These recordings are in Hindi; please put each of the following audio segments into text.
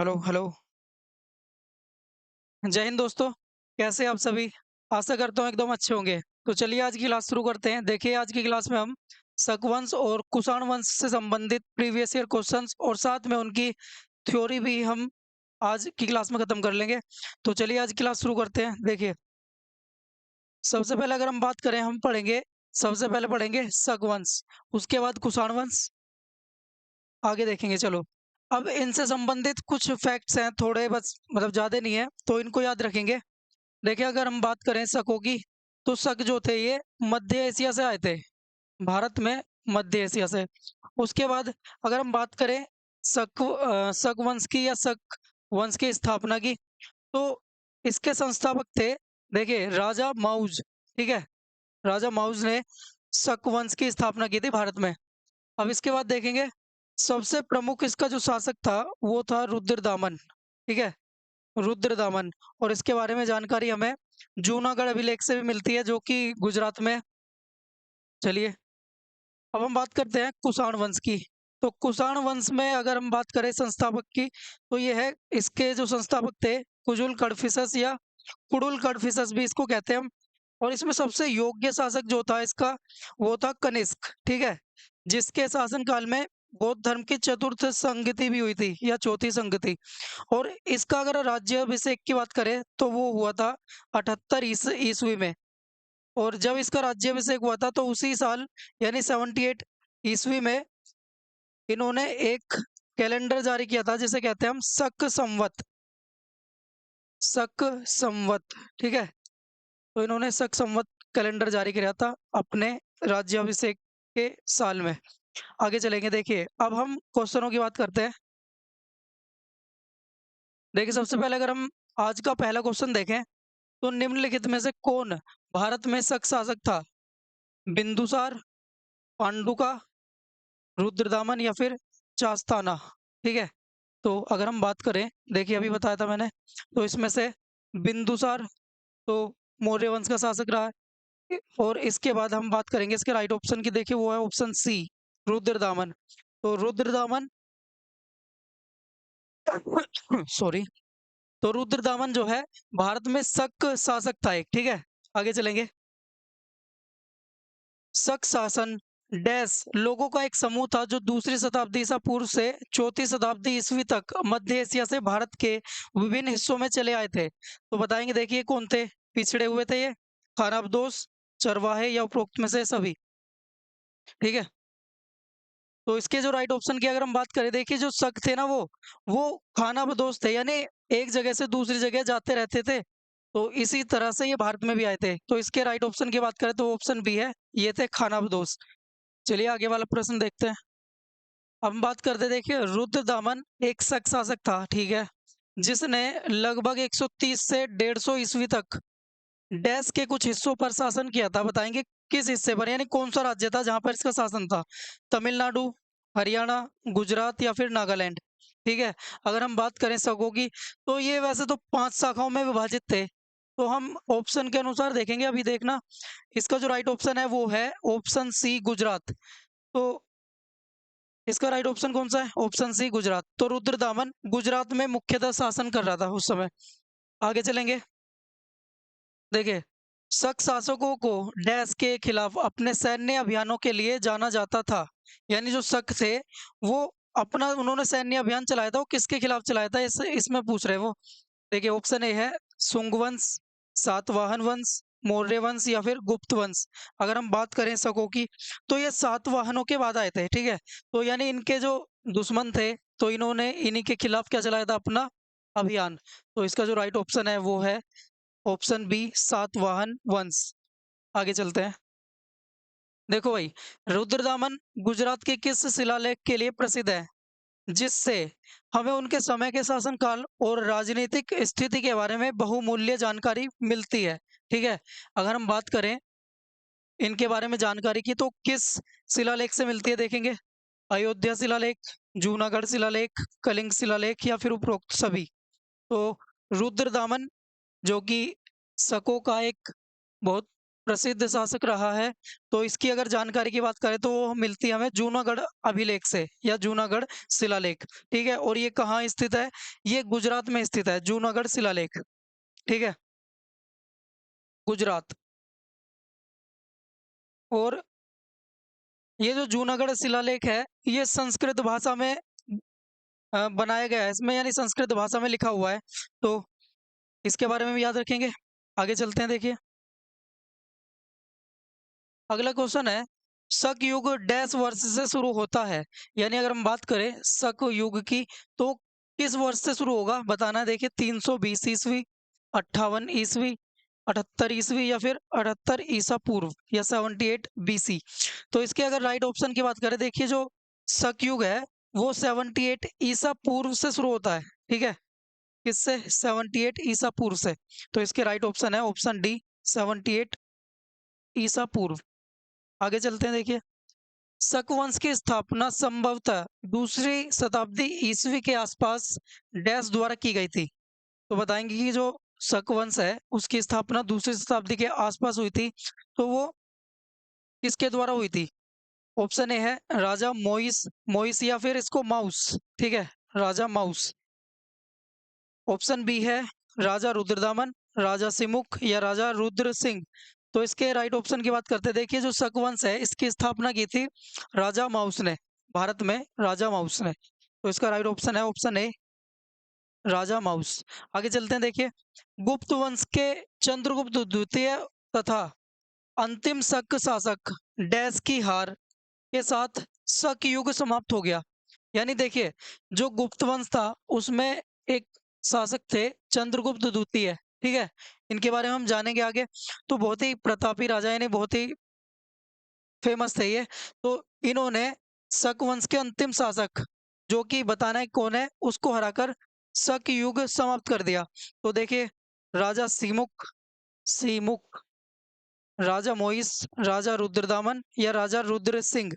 Hello hello. जय हिंद दोस्तों। कैसे आप सभी? आशा करता हूँ एकदम अच्छे होंगे। तो चलिए आज की क्लास शुरू करते हैं। देखिए आज की क्लास में हम शकवंश और कुषाण वंश से संबंधित प्रीवियस ईयर क्वेश्चंस और साथ में उनकी थ्योरी भी हम आज की क्लास में खत्म कर लेंगे। तो चलिए आज की क्लास शुरू करते हैं। देखिए सबसे पहले अगर हम बात करें, हम पढ़ेंगे, सबसे पहले पढ़ेंगे शकवंश, उसके बाद कुषाण वंश, आगे देखेंगे। चलो अब इनसे संबंधित कुछ फैक्ट्स हैं, थोड़े बस, मतलब ज्यादा नहीं है, तो इनको याद रखेंगे। देखिए अगर हम बात करें शकों की, तो शक जो थे ये मध्य एशिया से आए थे, भारत में, मध्य एशिया से। उसके बाद अगर हम बात करें शक वंश की या शक वंश की स्थापना की, तो इसके संस्थापक थे, देखिए राजा माउज। ठीक है, राजा माउज ने शक वंश की स्थापना की थी भारत में। अब इसके बाद देखेंगे सबसे प्रमुख इसका जो शासक था वो था रुद्रदामन। ठीक है, रुद्रदामन। और इसके बारे में जानकारी हमें जूनागढ़ अभिलेख से भी मिलती है, जो कि गुजरात में। चलिए अब हम बात करते हैं कुषाण वंश की। तो कुषाण वंश में अगर हम बात करें संस्थापक की, तो ये है, इसके जो संस्थापक थे कुजुल कडफिसस या कुडुल कडफिसस भी इसको कहते हैं हम। और इसमें सबसे योग्य शासक जो था इसका, वो था कनिष्क। ठीक है, जिसके शासन काल में बौद्ध धर्म की चतुर्थ संगति भी हुई थी या चौथी संगति। और इसका अगर राज्याभिषेक की बात करें तो वो हुआ था 78 ईस्वी में। और जब इसका राज्याभिषेक हुआ था तो उसी साल यानी 78 ईस्वी में इन्होंने एक कैलेंडर जारी किया था जिसे कहते हैं हम शक संवत। शक संवत। ठीक है, तो इन्होंने शक संवत कैलेंडर जारी किया था अपने राज्याभिषेक के साल में। आगे चलेंगे। देखिए अब हम क्वेश्चनों की बात करते हैं। देखिए सबसे पहले अगर हम आज का पहला क्वेश्चन देखें, तो निम्नलिखित में से कौन भारत में शक शासक था? बिंदुसार, पांडुका, रुद्रदामन या फिर चास्ताना। ठीक है, तो अगर हम बात करें, देखिए अभी बताया था मैंने, तो इसमें से बिंदुसार तो मौर्य वंश का शासक रहा है। और इसके बाद हम बात करेंगे इसके राइट ऑप्शन की। देखिए वो है ऑप्शन सी, रुद्रदामन। तो रुद्रदामन सॉरी, तो रुद्रदामन जो है भारत में शक शासक था एक। ठीक है, आगे चलेंगे। शक शासन डैश लोगों का एक समूह था जो दूसरी शताब्दी ईसा पूर्व से चौथी शताब्दी ईस्वी तक मध्य एशिया से भारत के विभिन्न हिस्सों में चले आए थे। तो बताएंगे, देखिए कौन थे? पिछड़े हुए थे ये, खानाबदोश, चरवाहे या उपरोक्त में से सभी। ठीक है, तो इसके जो राइट ऑप्शन की अगर हम बात करें, देखिए जो शक थे ना, वो खानाबदोश थे, यानी एक जगह से दूसरी जगह जाते रहते थे। तो इसी तरह से ये भारत में भी आए थे। तो इसके राइट ऑप्शन की बात करें तो ऑप्शन बी है, ये थे खानाबदोश। चलिए आगे वाला प्रश्न देखते हैं। अब हम बात करते हैं, देखिए रुद्रदामन एक शक शासक था। ठीक है, जिसने लगभग 130 से 150 ईस्वी तक डैश के कुछ हिस्सों पर शासन किया था। बताएंगे किस हिस्से पर, यानी कौन सा राज्य था जहां पर इसका शासन था? तमिलनाडु, हरियाणा, गुजरात या फिर नागालैंड। ठीक है, अगर हम बात करें शकों की, तो ये वैसे तो 5 शाखाओं में विभाजित थे। तो हम ऑप्शन के अनुसार देखेंगे। अभी देखना, इसका जो राइट ऑप्शन है वो है ऑप्शन सी, गुजरात। तो इसका राइट ऑप्शन कौन सा है? Option C, Gujarat. तो रुद्रदामन गुजरात में मुख्यतः शासन कर रहा था उस समय। आगे चलेंगे। देखिए शक शासकों को डैश के खिलाफ अपने सैन्य अभियानों के लिए जाना जाता था। यानी जो शक थे वो अपना उन्होंने सैन्य अभियान चलाया था। वो किसके खिलाफ चलाया था, इसमें पूछ रहे हैं वो। देखिए ऑप्शन ए है सुंग वंश, सातवाहन वंश, मौर्य वंश या फिर गुप्त वंश। अगर हम बात करें शकों की, तो ये सातवाहनों के बाद आए थे। ठीक है, तो यानी इनके जो दुश्मन थे, तो इन्होंने इन्हीं के खिलाफ क्या चलाया था? अपना अभियान। तो इसका जो राइट ऑप्शन है वो है ऑप्शन बी, सातवाहन वंश। आगे चलते हैं। देखो भाई, रुद्रदामन गुजरात के किस शिलालेख के लिए प्रसिद्ध है जिससे हमें उनके समय के शासनकाल और राजनीतिक स्थिति के बारे में बहुमूल्य जानकारी मिलती है? ठीक है, अगर हम बात करें इनके बारे में जानकारी की, तो किस शिलालेख से मिलती है देखेंगे। अयोध्या शिलालेख, जूनागढ़ शिलालेख, कलिंग शिलालेख या फिर उपरोक्त सभी। तो रुद्रदामन जो कि शकों का एक बहुत प्रसिद्ध शासक रहा है? तो इसकी अगर जानकारी की बात करें तो वो मिलती है हमें जूनागढ़ अभिलेख से या जूनागढ़ शिलालेख, ठीक है? और ये कहाँ स्थित है? ये गुजरात में स्थित है, जूनागढ़ शिलालेख, ठीक है? गुजरात। और ये जो जूनागढ़ शिलालेख है, ये संस्कृत भाषा में बनाया गया है इसमें, यानी संस्कृत भाषा में लिखा हुआ है। तो इसके बारे में भी याद रखेंगे। आगे चलते हैं, देखिए। अगला क्वेश्चन है, शक युग डैश वर्ष से शुरू होता है? यानी अगर हम बात करें शक युग की, तो किस वर्ष से शुरू होगा बताना है। देखिए 320 ईस्वी, 58 ईस्वी, 78 ईस्वी या फिर 78 ईसा पूर्व या 78 बीसी। तो इसके अगर राइट ऑप्शन की बात करें, देखिए जो शक युग है वो 78 ईसा पूर्व से शुरू होता है, ठीक है? किससे? 78 ईसा पूर्व से। तो इसके राइट ऑप्शन है ऑप्शन डी, 78 ईसा पूर्व। आगे चलते हैं, देखिए। शक वंश की स्थापना संभवतः दूसरी शताब्दी ईस्वी के आसपास डैश द्वारा की गई थी। तो बताएंगे कि जो शक वंश है उसकी स्थापना दूसरी शताब्दी के आसपास हुई थी, तो वो किसके द्वारा हुई थी? ऑप्शन ए है राजा मोइस, मोइस या फिर इसको माउस, ठीक है? राजा माउस। ऑप्शन बी है राजा रुद्रदामन, राजा सिमुख या राजा रुद्र सिंह। तो इसके राइट ऑप्शन की बात करते हैं, देखिए जो शक है इसकी स्थापना की थी राजा माउस ने, भारत में राजा माउस ने। तो इसका राइट ऑप्शन है ऑप्शन ए, राजा माउस। आगे चलते हैं, देखिए। गुप्त वंश के चंद्रगुप्त द्वितीय तथा अंतिम शक शासक डैश की हार के साथ शक युग समाप्त हो गया। यानी देखिए जो गुप्त वंश था उसमें एक शासक थे चंद्रगुप्त द्वितीय, ठीक है? इनके बारे में हम जानेंगे आगे। तो बहुत ही प्रतापी राजा, यानी बहुत ही फेमस थे ये। तो इन्होंने शक वंश के अंतिम शासक, जो कि बताना है कौन है, उसको हराकर शक युग समाप्त कर दिया। तो देखिए राजा सीमुख, सीमुख, राजा मोइस, राजा रुद्रदामन या राजा रुद्र सिंह,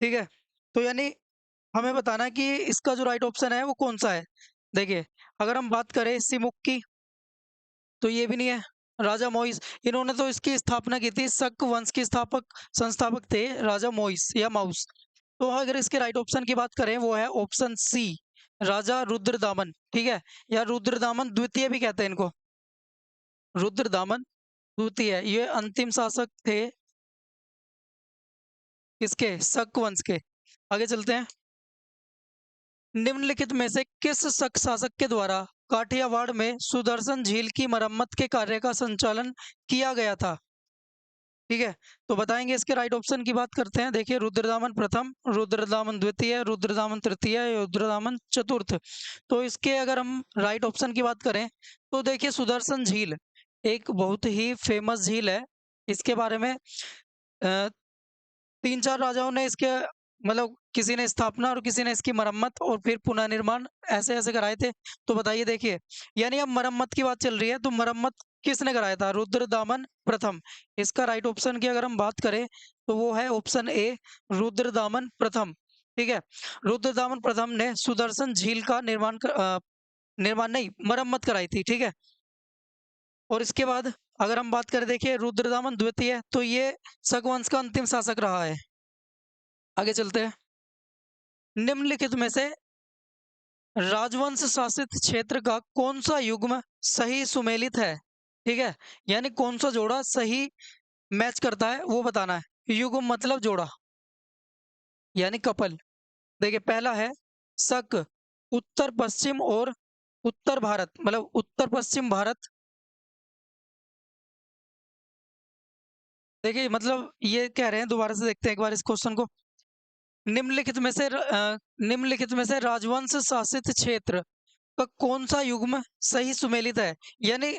ठीक है? तो यानी हमें बताना है कि इसका जो राइट ऑप्शन है वो कौन सा है। देखिए अगर हम बात करें सिमुक की, तो ये भी नहीं है। राजा मोइस, इन्होंने तो इसकी स्थापना की थी, शक वंश के संस्थापक थे राजा मोइस या माउस। तो अगर इसके राइट ऑप्शन की बात करें वो है ऑप्शन सी, राजा रुद्रदामन, ठीक है? या रुद्रदामन द्वितीय भी कहते हैं इनको, रुद्रदामन द्वितीय। ये अंतिम शासक थे किसके? शक वंश के। आगे चलते हैं। निम्नलिखित में से किस शक शासक के द्वारा काठियावाड़ में सुदर्शन झील की मरम्मत के कार्य का संचालन किया गया था? ठीक है, तो बताएंगे। इसके राइट ऑप्शन की बात करते हैं, देखिए रुद्रदामन प्रथम, रुद्रदामन द्वितीय, रुद्रदामन तृतीय, रुद्रदामन चतुर्थ। तो इसके अगर हम राइट ऑप्शन की बात करें तो देखिए सुदर्शन झील एक बहुत ही फेमस झील है। इसके बारे में अ, 3-4 राजाओं ने इसके, मतलब किसी ने स्थापना और किसी ने इसकी मरम्मत और फिर पुनर्निर्माण ऐसे-ऐसे कराए थे। तो बताइए, देखिए यानी अब मरम्मत की बात चल रही है, तो मरम्मत किसने कराया था? रुद्रदामन प्रथम। इसका राइट ऑप्शन की अगर हम बात करें तो वो है ऑप्शन ए, रुद्रदामन प्रथम, ठीक है? रुद्रदामन प्रथम ने सुदर्शन झील का निर्माण नहीं, मरम्मत कराई थी, ठीक है? और इसके बाद अगर हम बात करें, देखिए रुद्रदामन द्वितीय, तो ये शक का अंतिम शासक रहा है। आगे चलते हैं। निम्नलिखित में से राजवंश शासित क्षेत्र का कौन सा युग्म सही सुमेलित है? ठीक है, यानी कौन सा जोड़ा सही मैच करता है वो बताना है। युग्म मतलब जोड़ा, यानी कपल। देखिए पहला है शक उत्तर पश्चिम और उत्तर भारत, मतलब उत्तर पश्चिम भारत। देखिए मतलब ये कह रहे हैं, दोबारा से देखते हैं एक बार इस क्वेश्चन को। निम्नलिखित में से राजवंश शासित क्षेत्र का कौन सा युग्म सही सुमेलित है? यानी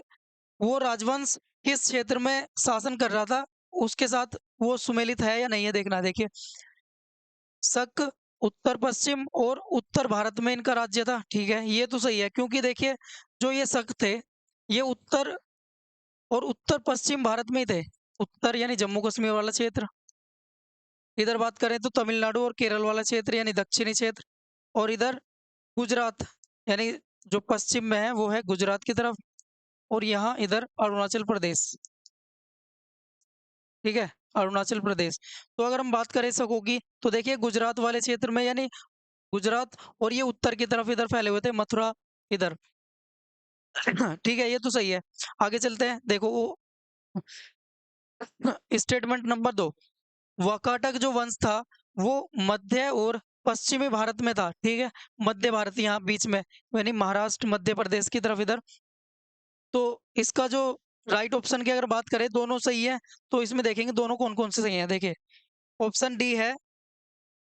वो राजवंश किस क्षेत्र में शासन कर रहा था, उसके साथ वो सुमेलित है या नहीं है, देखना है। देखिए शक उत्तर पश्चिम और उत्तर भारत में इनका राज्य था, ठीक है? ये तो सही है, क्योंकि देखिए जो ये शक थे ये उत्तर और उत्तर पश्चिम भारत में ही थे। उत्तर यानी जम्मू कश्मीर वाला क्षेत्र, इधर बात करें तो तमिलनाडु और केरल वाला क्षेत्र यानी दक्षिणी क्षेत्र, और इधर गुजरात यानी जो पश्चिम में है वो है गुजरात की तरफ, और यहाँ इधर अरुणाचल प्रदेश। ठीक है, अरुणाचल प्रदेश। तो अगर हम बात करें शकों की, तो देखिए गुजरात वाले क्षेत्र में, यानी गुजरात, और ये उत्तर की तरफ इधर फैले हुए थे, मथुरा इधर। ठीक है, ये तो सही है। आगे चलते हैं, देखो वो स्टेटमेंट नंबर 2, वाकाटक जो वंश था वो मध्य और पश्चिमी भारत में था। ठीक है, मध्य भारत यहाँ बीच में, यानी महाराष्ट्र मध्य प्रदेश की तरफ इधर। तो इसका जो राइट ऑप्शन की अगर बात करें, दोनों सही है। तो इसमें देखेंगे दोनों कौन कौन से सही है। देखिए, ऑप्शन डी है,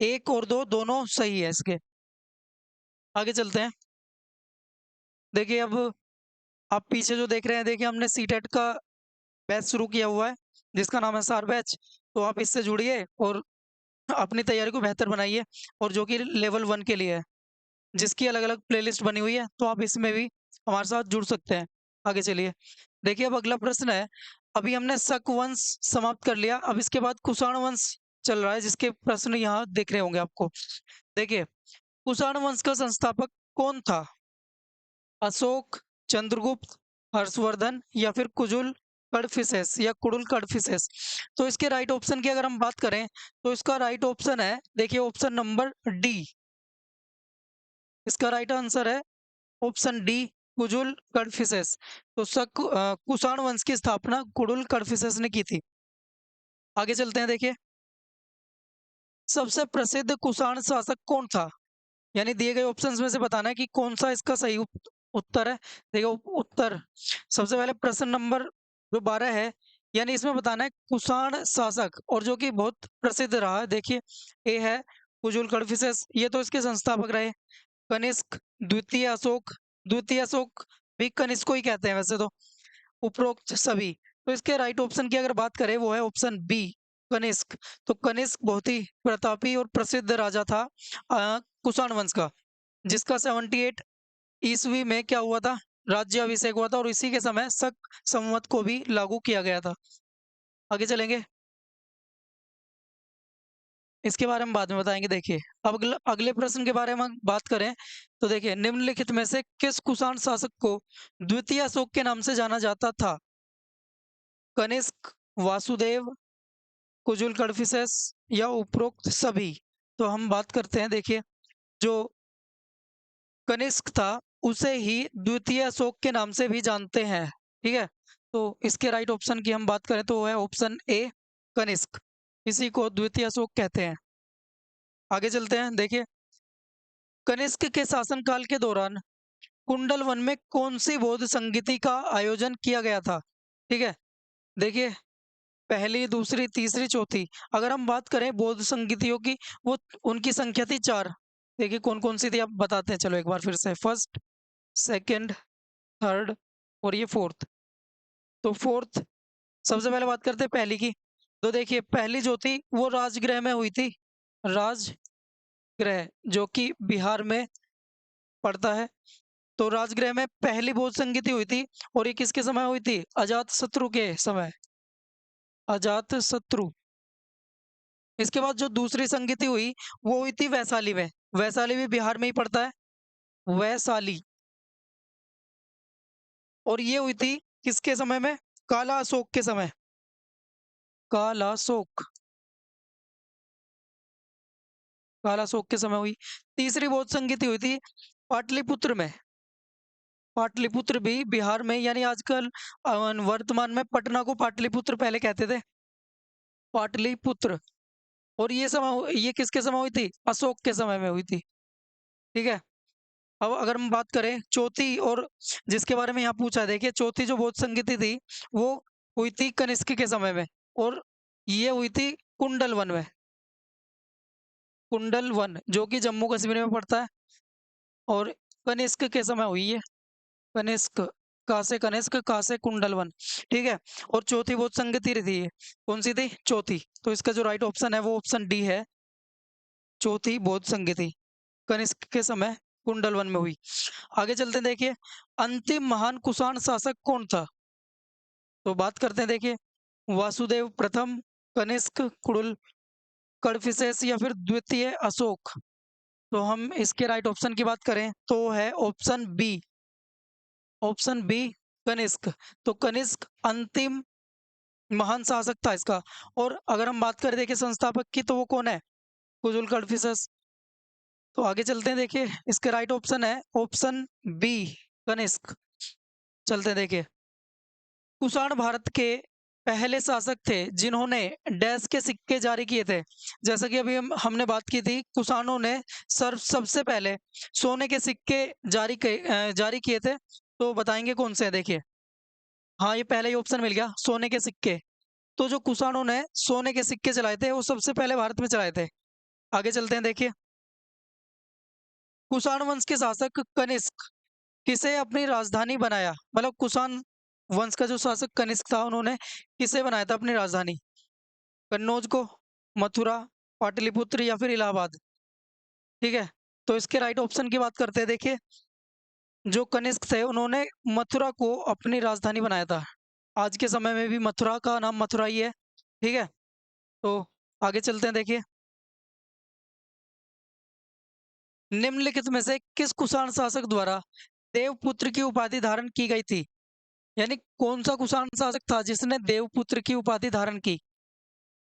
1 और 2 दोनों सही है इसके। आगे चलते हैं, देखिए अब आप पीछे जो देख रहे हैं, देखिए हमने सीटेट का बैच शुरू किया हुआ है, जिसका नाम है सार बैच। तो आप इससे जुड़िए और अपनी तैयारी को बेहतर बनाइए, और जो कि लेवल 1 के लिए है, जिसकी अलग-अलग प्लेलिस्ट बनी हुई है, तो आप इसमें भी हमारे साथ जुड़ सकते हैं। आगे चलिए, देखिए अब अगला प्रश्न है, अभी हमने शक वंश समाप्त कर लिया, अब इसके बाद कुषाण वंश चल रहा है, जिसके प्रश्न यहाँ दिख रहे होंगे आपको। देखिए, कुषाण वंश का संस्थापक कौन था? अशोक, चंद्रगुप्त, हर्षवर्धन या फिर कुजुल कडफिसेस या कुडुल कडफिसेस। तो इसके राइट ऑप्शन की अगर हम बात करें, तो इसका राइट ऑप्शन है, देखिए ऑप्शन नंबर डी। इसका राइट आंसर है ऑप्शन डी, कुजुल कडफिसेस। तो कुषाण वंश की स्थापना कुडुल कडफिसेस ने की थी। आगे चलते हैं, देखिए सबसे प्रसिद्ध कुषाण शासक कौन था? यानी दिए गए ऑप्शंस में से बताना है कि कौन सा इसका सही उत्तर है। देखो उत्तर, सबसे पहले प्रश्न नंबर जो 12 है, यानी इसमें बताना है कुषाण शासक, और जो कि बहुत प्रसिद्ध रहा है। देखिए, ए है कुजुल कडफिसेस, ये तो इसके संस्थापक रहे। कनिष्क, द्वितीय अशोक भी कनिष्क को ही कहते हैं वैसे तो, उपरोक्त सभी। तो इसके राइट ऑप्शन की अगर बात करें, वो है ऑप्शन बी, कनिष्क। तो कनिष्क बहुत ही प्रतापी और प्रसिद्ध राजा था कुषाण वंश का, जिसका 78 ईस्वी में क्या हुआ था, राज्याभिषेक हुआ था, और इसी के समय शक संवत को भी लागू किया गया था। आगे चलेंगे, इसके बारे में बाद में बताएंगे। देखिए, अब अगले प्रश्न के बारे में हम बात करें, तो देखिए निम्नलिखित में से किस कुषाण शासक को द्वितीय अशोक के नाम से जाना जाता था? कनिष्क, वासुदेव, कुजुल कडफिसेस या उपरोक्त सभी। तो हम बात करते हैं, देखिए जो कनिष्क था, उसे ही द्वितीय अशोक के नाम से भी जानते हैं। ठीक है, तो इसके राइट ऑप्शन की हम बात करें, तो वो है ऑप्शन ए, कनिष्क। इसी को द्वितीय अशोक कहते हैं। आगे चलते हैं, देखिए कनिष्क के शासनकाल के दौरान कुंडल वन में कौन सी बौद्ध संगीति का आयोजन किया गया था? ठीक है, देखिए पहली, दूसरी, तीसरी, चौथी। अगर हम बात करें बौद्ध संगीतियों की, वो उनकी संख्या थी 4। देखिए कौन-कौन सी थी, आप बताते हैं चलो एक बार फिर से। फर्स्ट, सेकंड, थर्ड और ये फोर्थ। तो फोर्थ, सबसे पहले बात करते हैं पहली की। तो देखिए पहली जो थी वो राजगृह में हुई थी। राजगृह, जो कि बिहार में पड़ता है। तो राजगृह में पहली बौद्ध संगीति हुई थी, और ये किसके समय हुई थी? अजातशत्रु के समय। अजातशत्रु। इसके बाद जो दूसरी संगीति हुई, वो हुई थी वैशाली में। वैशाली भी बिहार में ही पड़ता है, वैशाली। और ये हुई थी किसके समय में? काला अशोक के समय। कालाशोक, कालाशोक के समय हुई। तीसरी बौद्ध संगीति हुई थी पाटलिपुत्र में। पाटलिपुत्र भी बिहार में, यानी आजकल वर्तमान में पटना को पाटलिपुत्र पहले कहते थे, पाटलिपुत्र। और ये किसके समय हुई थी? अशोक के समय में हुई थी। ठीक है, अब अगर हम बात करें चौथी, और जिसके बारे में यहाँ पूछा है, देखिए चौथी जो बौद्ध संगीति थी, वो हुई थी कनिष्क के समय में, और ये हुई थी कुंडल वन में। कुंडल वन जो कि जम्मू कश्मीर में पड़ता है, और कनिष्क के समय हुई है। कनिष्क, का से कनिष्क, का से कुंडल वन। ठीक है, और चौथी बौद्ध संगीति थी ये, कौन सी थी? चौथी। तो इसका जो राइट ऑप्शन है वो ऑप्शन डी है, चौथी बौद्ध संगीति कनिष्क के समय कुंडल वन में हुई। आगे चलते हैं, देखिए अंतिम महान कुषाण शासक कौन था? तो बात करते हैं, देखिए वासुदेव प्रथम, कनिष्क, कुडुल कडफिसेस या फिर द्वितीय अशोक। तो हम इसके राइट ऑप्शन की बात करें, तो है option B, option B, Kanishka. तो कनिष्क अंतिम महान शासक था इसका। और अगर हम बात करें देखिए संस्थापक की, तो वो कौन है? कुजुल कड़फिसस। तो आगे चलते हैं, देखिए इसके राइट ऑप्शन है ऑप्शन बी, कनिष्क। चलते हैं, देखिए कुषाण भारत के पहले शासक थे जिन्होंने डैश के सिक्के जारी किए थे। जैसा कि अभी हमने बात की थी, कुषाणों ने सबसे पहले सोने के सिक्के जारी किए थे। तो बताएंगे कौन से हैं, देखिए। हाँ, ये पहले ही ऑप्शन मिल गया, सोने के सिक्के। तो जो कुषाणों ने सोने के सिक्के चलाए थे, वो सबसे पहले भारत में चलाए थे। आगे चलते हैं, देखिए कुषाण वंश के शासक कनिष्क किसे अपनी राजधानी बनाया? मतलब कुषाण वंश का जो शासक कनिष्क था, उन्होंने किसे बनाया था अपनी राजधानी? कन्नौज को, मथुरा, पाटलिपुत्र या फिर इलाहाबाद? ठीक है, तो इसके राइट ऑप्शन की बात करते हैं, देखिए जो कनिष्क थे उन्होंने मथुरा को अपनी राजधानी बनाया था। आज के समय में भी मथुरा का नाम मथुरा ही है। ठीक है, तो आगे चलते हैं, देखिए निम्नलिखित में से किस कुषाण शासक द्वारा देवपुत्र की उपाधि धारण की गई थी? यानी कौन सा कुषाण शासक था जिसने देवपुत्र की उपाधि धारण की?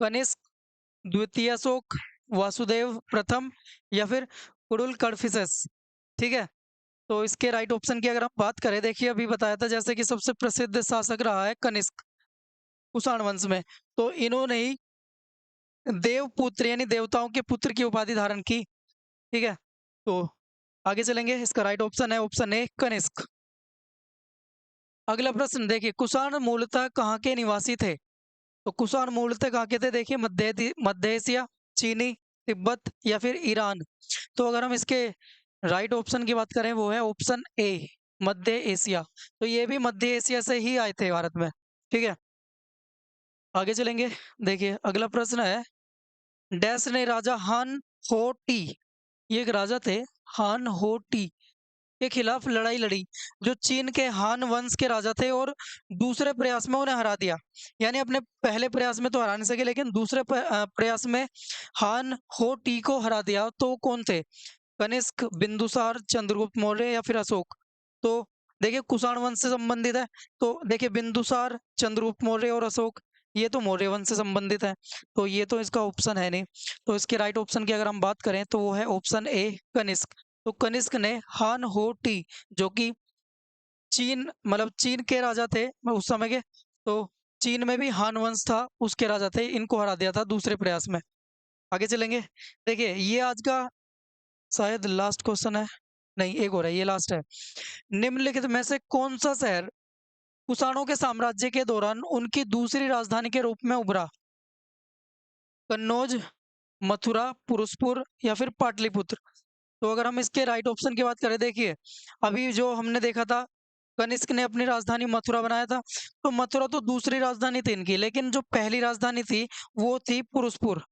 कनिष्क, द्वितीय अशोक, वासुदेव प्रथम या फिर कुरुल कड़फिसस? ठीक है, तो इसके राइट ऑप्शन की अगर हम बात करें, देखिए अभी बताया था जैसे कि सबसे प्रसिद्ध शासक रहा है कनिष्क कुषाण वंश में। तो इन्होंने ही देवपुत्र यानी देवताओं के पुत्र की उपाधि धारण की। ठीक है, तो आगे चलेंगे, इसका राइट ऑप्शन है ऑप्शन ए, कनिष्क। अगला प्रश्न देखिए, कुषाण मूलतः कहाँ के निवासी थे? तो कुषाण मूलतः कहाँ के थे? देखिए मध्य एशिया, चीनी, तिब्बत या फिर ईरान? तो अगर हम इसके राइट ऑप्शन की बात करें, वो है ऑप्शन ए, मध्य एशिया। तो ये भी मध्य एशिया से ही आए थे भारत में। ठीक है, आगे चलेंगे, देखिए अगला प्रश्न है, डैश ने राजा हान हो टी, ये एक राजा थे, हान हो टी के खिलाफ लड़ाई लड़ी, जो चीन के हान वंश के राजा थे, और दूसरे प्रयास में उन्हें हरा दिया। यानी अपने पहले प्रयास में तो हरा नहीं सके, लेकिन दूसरे प्रयास में हान हो टी को हरा दिया। तो वो कौन थे? कनिष्क, बिंदुसार, चंद्रगुप्त मौर्य या फिर अशोक? तो देखिए कुषाण वंश से संबंधित है, तो देखिए बिंदुसार, चंद्रगुप्त मौर्य और अशोक, ये तो मौर्य वंश से संबंधित है। तो ये तो इसका ऑप्शन है नहीं। तो इसके राइट ऑप्शन की अगर हम बात करें, तो वो है ऑप्शन ए, कनिष्क। तो कनिष्क ने हान हो टी, जो कि चीन मतलब चीन के राजा थे उस समय के, तो चीन में भी हान वंश था, उसके राजा थे, इनको हरा दिया था दूसरे प्रयास में। आगे चलेंगे, देखिए ये आज का शायद लास्ट क्वेश्चन है, नहीं एक और है, ये लास्ट है। निम्नलिखित में से कौन सा शहर कुषाणों के साम्राज्य के दौरान उनकी दूसरी राजधानी के रूप में उभरा? कन्नौज, मथुरा, पुरुषपुर या फिर पाटलिपुत्र? तो अगर हम इसके राइट ऑप्शन की बात करें, देखिए अभी जो हमने देखा था, कनिष्क ने अपनी राजधानी मथुरा बनाया था। तो मथुरा तो दूसरी राजधानी थी इनकी, लेकिन जो पहली राजधानी थी वो थी पुरुषपुर।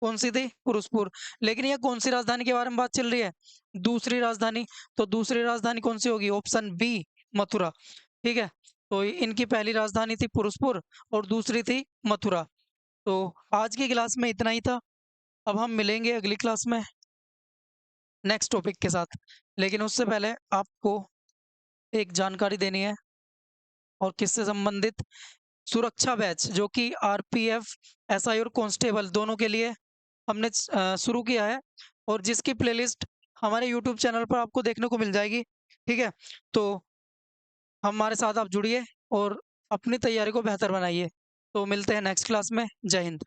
कौन सी थी? पुरुषपुर। लेकिन ये कौन सी राजधानी के बारे में बात चल रही है? दूसरी राजधानी। तो दूसरी राजधानी कौन सी होगी? Option B, Mathura. ठीक है, तो इनकी पहली राजधानी थी पुरुषपुर और दूसरी थी मथुरा। तो आज की क्लास में इतना ही था। अब हम मिलेंगे अगली क्लास में नेक्स्ट टॉपिक के साथ। लेकिन उससे पहले आपको एक जानकारी देनी है, और किससे संबंधित? सुरक्षा बैच, जो कि आरपीएफ, एसआई और कांस्टेबल दोनों के लिए हमने शुरू किया है, और जिसकी प्लेलिस्ट हमारे यूट्यूब चैनल पर आपको देखने को मिल जाएगी। ठीक है, तो हमारे साथ आप जुड़िए और अपनी तैयारी को बेहतर बनाइए। तो मिलते हैं नेक्स्ट क्लास में। जय हिंद।